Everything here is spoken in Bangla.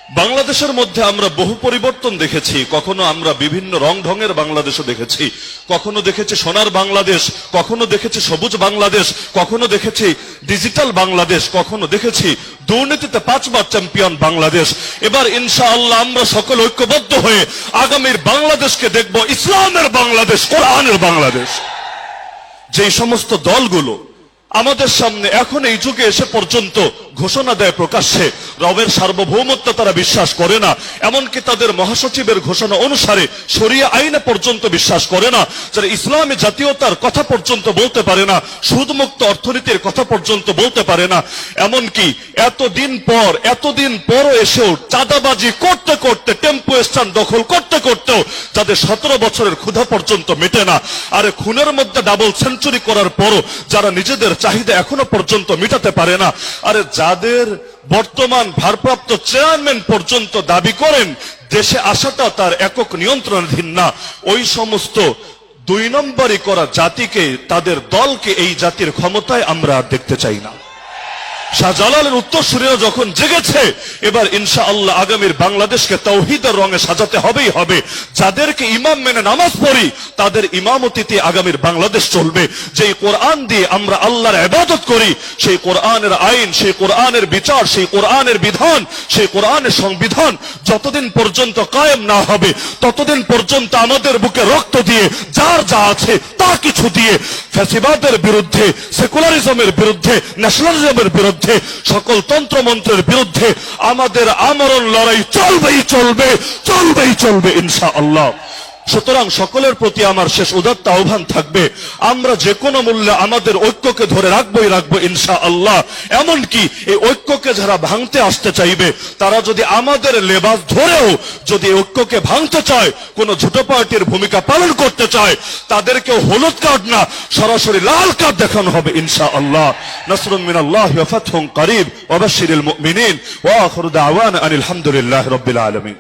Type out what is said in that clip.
বাংলাদেশের মধ্যে আমরা বহু পরিবর্তন দেখেছি। কখনো আমরা বিভিন্ন রং ঢঙের বাংলাদেশও দেখেছি, কখনো দেখেছি সোনার বাংলাদেশ, কখনো দেখেছি সবুজ বাংলাদেশ, কখনো দেখেছি ডিজিটাল বাংলাদেশ, কখনো দেখেছি দুর্নীতিতে 5 বার চ্যাম্পিয়ন বাংলাদেশ। এবার ইনশাআল্লাহ আমরা সকল ঐক্যবদ্ধ হয়ে আগামীর বাংলাদেশকে দেখব ইসলামের বাংলাদেশ, কোরআনের বাংলাদেশ। যে সমস্ত দলগুলো আমাদের সামনে এখন এই যুগে এসে পর্যন্ত ঘোষণা দেয় প্রকাশ্যে রবের সার্বভৌমত্ব তারা বিশ্বাস করে না, এমনকি তাদের মহাসচিবের ঘোষণা অনুসারে শরিয়া আইনে পর্যন্ত বিশ্বাস করে না, যারা ইসলামী জাতীয়তার কথা পর্যন্ত বলতে পারে না, সুদমুক্ত অর্থনীতির কথা পর্যন্ত বলতে পারে না, এমনকি এতদিন পরও এসেও চাঁদাবাজি করতে করতে, টেম্পো স্ট্যান্ড দখল করতে করতেও যাদের 17 বছরের ক্ষুধা পর্যন্ত মেটে না, আরে খুনের মধ্যে ডাবল সেঞ্চুরি করার পরও যারা নিজেদের চাহিদা এখনো পর্যন্ত মেটাতে পারে না, আরে যাদের বর্তমান ভারপ্রাপ্ত চেয়ারম্যান পর্যন্ত দাবি করেন দেশে আসাটা তার একক নিয়ন্ত্রণাধীন না, ওই সমস্ত 2 নম্বরই করা জাতিকে, তাদের দলকে এই জাতির ক্ষমতায় আমরা আর দেখতে চাই না। শাহজালালের উত্তরসূরিরা যখন জেগেছে, এবার ইনশাআল্লাহ আগামীর বাংলাদেশকে তাওহীদের রঙে সাজাতে হবেই হবে। যাদেরকে ইমাম মেনে নামাজ পড়ি তাদের ইমামতিতে আগামীর বাংলাদেশ চলবে। যেই কোরআন দিয়ে আমরা আল্লাহর ইবাদত করি, সেই কোরআনের আইন, সেই কোরআনের বিচার, সেই কোরআনের বিধান, সেই কোরআনের সংবিধান যতদিন পর্যন্ত কায়েম না হবে ততদিন পর্যন্ত আমাদের বুকে রক্ত দিয়ে, যার যা আছে তা কিছু দিয়ে ফ্যাসিবাদের বিরুদ্ধে, সেকুলারিজমের বিরুদ্ধে, ন্যাশনালিজমের বিরুদ্ধে, সকল তন্ত্রমন্ত্রের বিরুদ্ধে আমাদের আমরণ লড়াই চলবেই চলবে ইনশাআল্লাহ। সুতরাং সকলের প্রতি আমার শেষ উদাত্ত আহ্বান থাকবে, আমরা যে কোনো মূল্যে আমাদের ঐক্যকে ধরে রাখবো ইনশাআল্লাহ। এমনকি এই ঐক্যকে যারা ভাঙতে আসতে চাইবে তারা যদি আমাদের লেবাস ধরেও যদি ঐক্যকে ভাঙতে চায়, কোন ছোট পার্টির ভূমিকা পালন করতে চায়, তাদেরকে হলুদ কার্ড না সরাসরি লাল কার্ড দেখানো হবে ইনশাআল্লাহ। নাসরুম মিনাল্লাহি ওয়া ফাতহুন করিব ওয়া বাশশিরিল মুমিনিন ওয়া আখিরু দাওয়ানা আনিল হামদুলিল্লাহি রাব্বিল আলামিন।